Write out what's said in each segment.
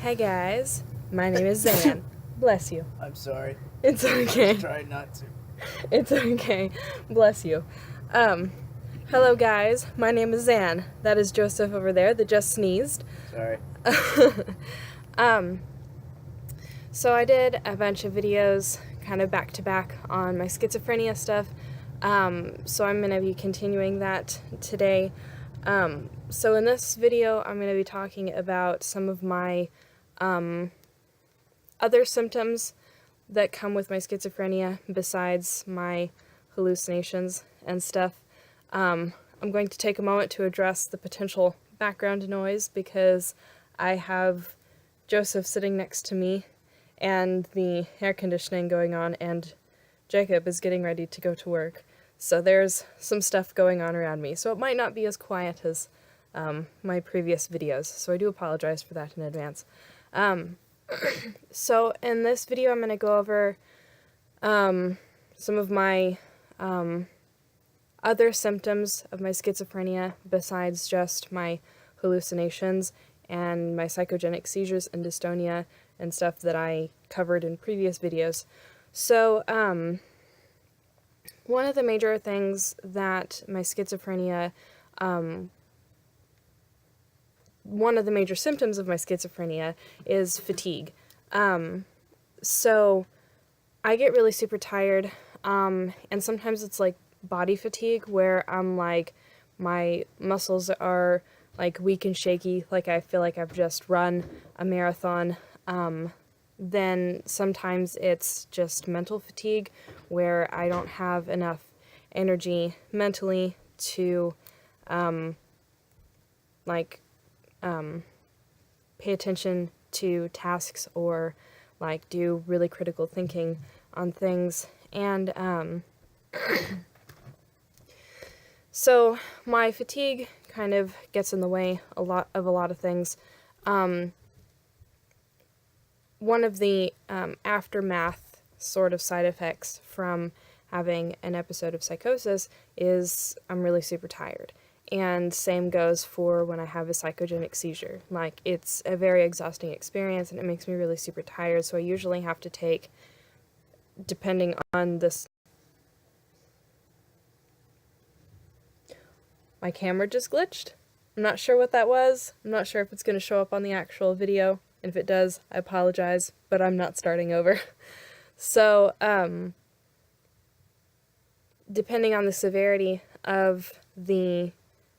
Hey guys, my name is Zan. Bless you. I'm sorry. It's I okay. was trying not to. It's okay. Bless you. Hello guys, my name is Zan. That is Joseph over there that just sneezed. Sorry. So I did a bunch of videos kind of back to back on my schizophrenia stuff. So I'm going to be continuing that today. So in this video, I'm going to be talking about some of my other symptoms that come with my schizophrenia besides my hallucinations and stuff. I'm going to take a moment to address the potential background noise because I have Joseph sitting next to me and the air conditioning going on, and Jacob is getting ready to go to work. So there's some stuff going on around me. So it might not be as quiet as my previous videos. So I do apologize for that in advance. So in this video I'm going to go over some of my other symptoms of my schizophrenia besides just my hallucinations and my psychogenic seizures and dystonia and stuff that I covered in previous videos. So one of the major things that my schizophrenia, one of the major symptoms of my schizophrenia is fatigue. So I get really super tired, and sometimes it's like body fatigue where I'm like, my muscles are like weak and shaky, like I feel like I've just run a marathon. Then sometimes it's just mental fatigue where I don't have enough energy mentally to pay attention to tasks or like do really critical thinking on things. And so my fatigue kind of gets in the way a lot of things. One of the aftermath sort of side effects from having an episode of psychosis is I'm really super tired. And same goes for when I have a psychogenic seizure. Like, it's a very exhausting experience and it makes me really super tired, so I usually have to take, depending on this... My camera just glitched. I'm not sure what that was. I'm not sure if it's going to show up on the actual video. And if it does, I apologize, but I'm not starting over. So, depending on the severity of the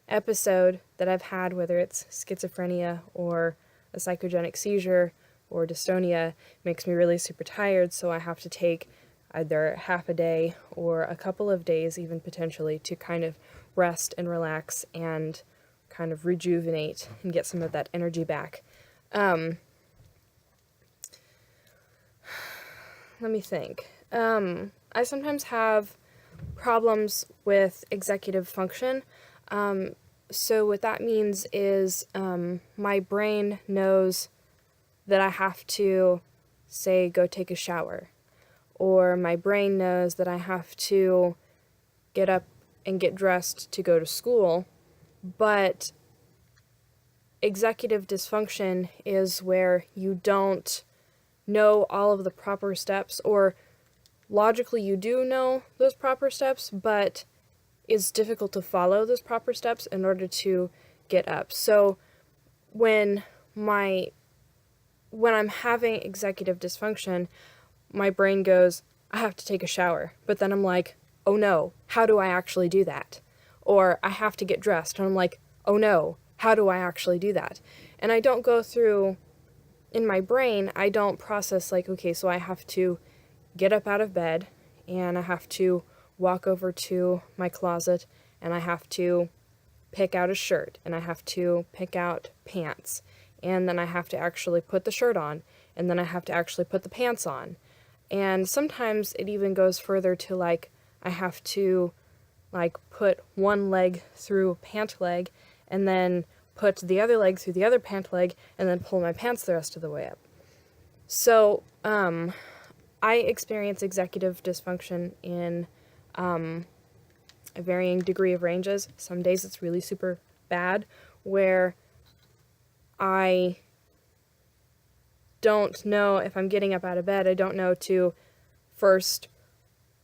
episode that I've had, whether it's schizophrenia or a psychogenic seizure or dystonia, makes me really super tired, so I have to take either half a day or a couple of days even potentially to kind of rest and relax and kind of rejuvenate and get some of that energy back. Let me think. I sometimes have problems with executive function. So what that means is my brain knows that I have to, say, go take a shower. Or my brain knows that I have to get up and get dressed to go to school. But executive dysfunction is where you don't know all of the proper steps, or logically you do know those proper steps, but it's difficult to follow those proper steps in order to get up. So when I'm having executive dysfunction, my brain goes, I have to take a shower. But then I'm like, oh no, how do I actually do that? Or I have to get dressed. And I'm like, oh no, how do I actually do that? And I don't go through, in my brain, I don't process like, okay, so I have to get up out of bed and I have to walk over to my closet and I have to pick out a shirt and I have to pick out pants and then I have to actually put the shirt on and then I have to actually put the pants on. And sometimes it even goes further to like I have to like put one leg through pant leg and then put the other leg through the other pant leg and then pull my pants the rest of the way up. So I experience executive dysfunction in a varying degree of ranges. Some days it's really super bad where I don't know if I'm getting up out of bed, I don't know to first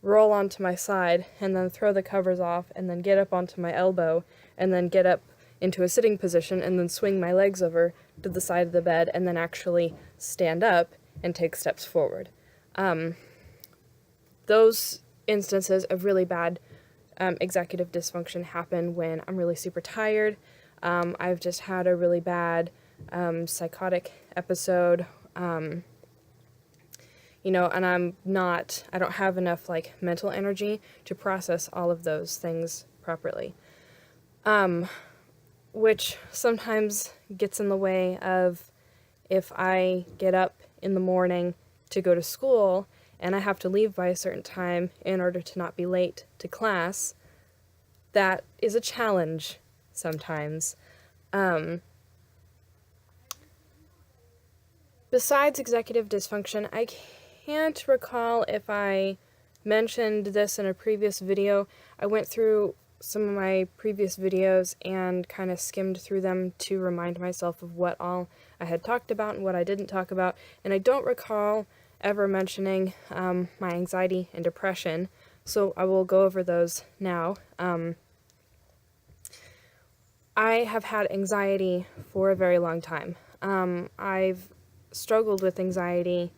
roll onto my side and then throw the covers off and then get up onto my elbow and then get up into a sitting position and then swing my legs over to the side of the bed and then actually stand up and take steps forward. Those instances of really bad executive dysfunction happen when I'm really super tired. I've just had a really bad psychotic episode, and I don't have enough mental energy to process all of those things properly, which sometimes gets in the way of if I get up in the morning to go to school and I have to leave by a certain time in order to not be late to class. That is a challenge sometimes. Besides executive dysfunction, I can't recall if I mentioned this in a previous video. I went through some of my previous videos and kind of skimmed through them to remind myself of what all I had talked about and what I didn't talk about, and I don't recall ever mentioning my anxiety and depression, so I will go over those now. I have had anxiety for a very long time. I've struggled with anxiety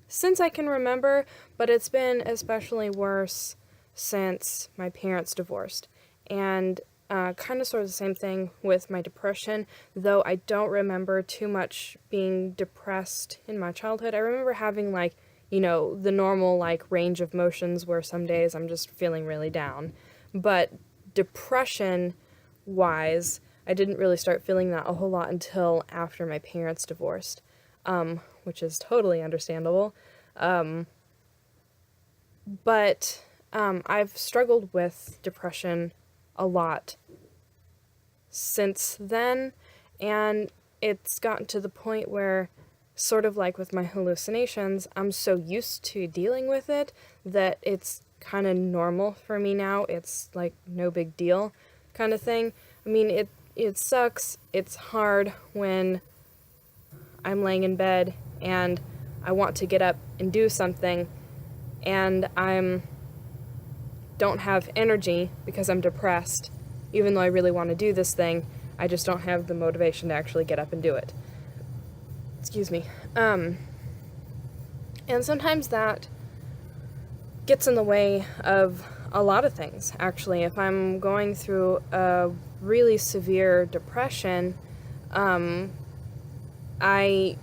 since I can remember, but it's been especially worse since my parents divorced. And kind of sort of the same thing with my depression, though I don't remember too much being depressed in my childhood. I remember having the normal range of motions where some days I'm just feeling really down. But depression wise, I didn't really start feeling that a whole lot until after my parents divorced, which is totally understandable. But I've struggled with depression a lot since then, and it's gotten to the point where, sort of like with my hallucinations, I'm so used to dealing with it that it's kind of normal for me now. It's no big deal kind of thing. I mean, it sucks. It's hard when I'm laying in bed and I want to get up and do something and don't have energy because I'm depressed. Even though I really want to do this thing, I just don't have the motivation to actually get up and do it. Excuse me. And sometimes that gets in the way of a lot of things, actually. If I'm going through a really severe depression, I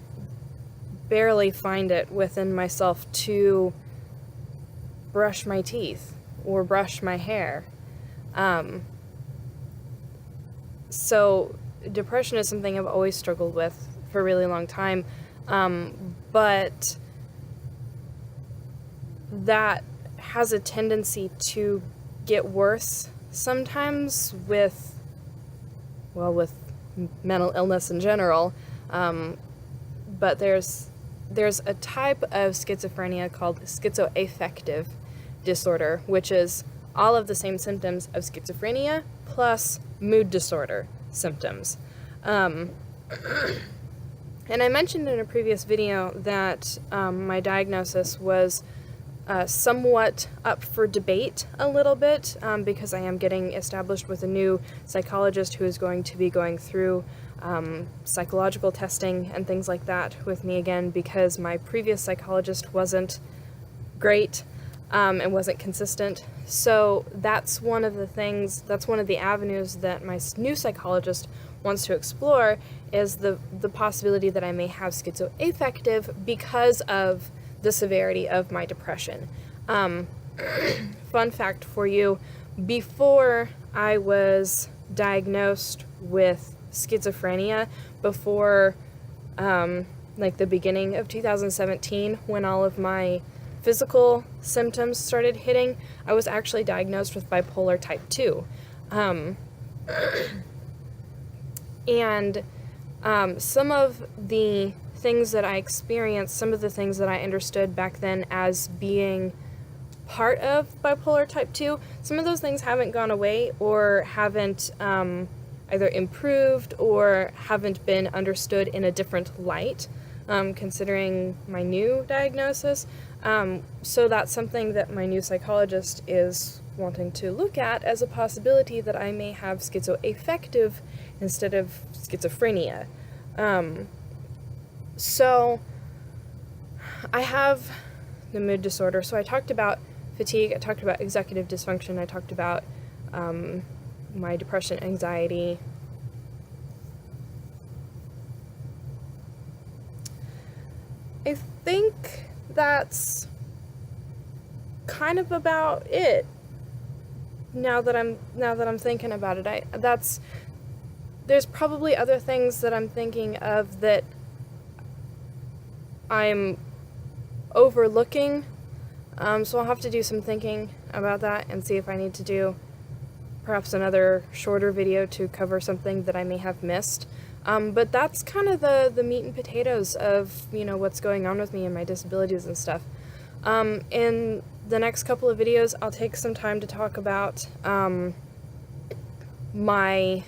barely find it within myself to brush my teeth or brush my hair. So depression is something I've always struggled with for a really long time, but that has a tendency to get worse sometimes with mental illness in general, but there's a type of schizophrenia called schizoaffective disorder, which is all of the same symptoms of schizophrenia plus mood disorder symptoms. And I mentioned in a previous video that my diagnosis was somewhat up for debate a little bit, because I am getting established with a new psychologist who is going to be going through psychological testing and things like that with me again, because my previous psychologist wasn't great and wasn't consistent. So that's one of the avenues that my new psychologist wants to explore, is the possibility that I may have schizoaffective because of the severity of my depression. Fun fact for you, before I was diagnosed with schizophrenia, before the beginning of 2017, when all of my physical symptoms started hitting, I was actually diagnosed with bipolar type 2. And some of the things that I experienced, some of the things that I understood back then as being part of bipolar type 2, some of those things haven't gone away or haven't either improved or haven't been understood in a different light, considering my new diagnosis. So that's something that my new psychologist is wanting to look at as a possibility, that I may have schizoaffective instead of schizophrenia. So I have the mood disorder. So I talked about fatigue, I talked about executive dysfunction, I talked about my depression, anxiety. I think that's kind of about it. Now that I'm thinking about it, there's probably other things that I'm thinking of that I'm overlooking, so I'll have to do some thinking about that and see if I need to do perhaps another shorter video to cover something that I may have missed. But that's kind of the meat and potatoes of, what's going on with me and my disabilities and stuff. In the next couple of videos, I'll take some time to talk about my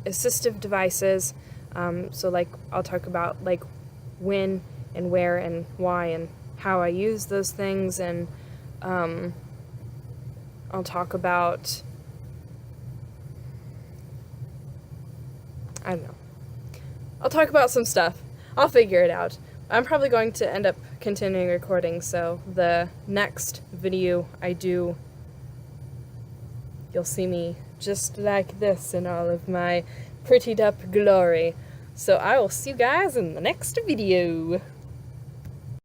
assistive devices. So I'll talk about when and where and why and how I use those things, and I'll talk about, I don't know. I'll talk about some stuff. I'll figure it out. I'm probably going to end up continuing recording, so the next video I do, you'll see me just like this in all of my prettied up glory. So I will see you guys in the next video.